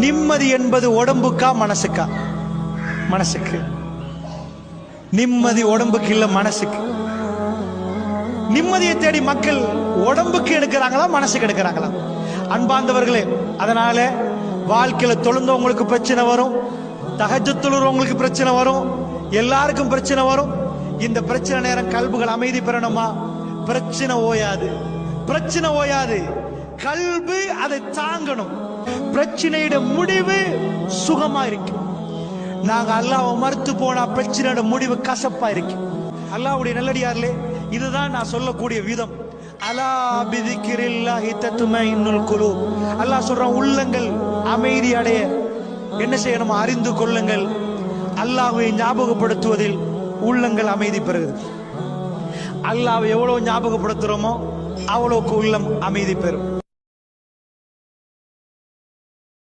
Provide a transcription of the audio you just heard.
நிம்மதி என்பது உடம்புக்கா மனசுக்கா? மனசுக்கு. நிம்மதி உடம்புக்கு இல்ல, மனசுக்கு. நிம்மதியை தேடி மக்கள் உடம்புக்கு எடுக்கிறாங்களா, மனசுக்கு எடுக்கிறாங்களா? அன்பார்ந்தவர்களே, அதனால வாழ்க்கையில தொழுந்தவங்களுக்கு பிரச்சனை வரும், தஹஜ்ஜுத் தொழுறவங்களுக்கு பிரச்சனை வரும், எல்லாருக்கும் பிரச்சனை வரும். இந்த பிரச்சனை நேரம் கல்புகள் அமைதி பெறணுமா? பிரச்சனை ஓயாது, பிரச்சனை ஓயாது. கல்பு அதை தாங்கணும். பிரச்சனையோட முடிவு சுகமா இருக்கும். நாங்க அல்லாஹ்வை மறுத்து போனா பிரச்சனையோட முடிவு கசப்பா இருக்கு. அல்லாஹ்வுடைய நல்லடியார்களே, இதுதான் நான் சொல்லக்கூடிய விதம். அலா பிதிக்ரில்லாஹி தத்மைனுல் குலூப். அல்லாஹ் சொல்றான், உள்ளங்கள் அமைதி அடைய என்ன செய்யணும்? அறிந்து கொள்ளுங்கள். அல்லாஹ்வை ஞாபகப்படுத்துவதில் உள்ளங்கள் அமைதி பெறுகிறது. அல்லாஹ்வை எவ்வளவு ஞாபகப்படுத்துறோமோ அவ்வளவுக்கு உள்ளம் அமைதி பெறும்.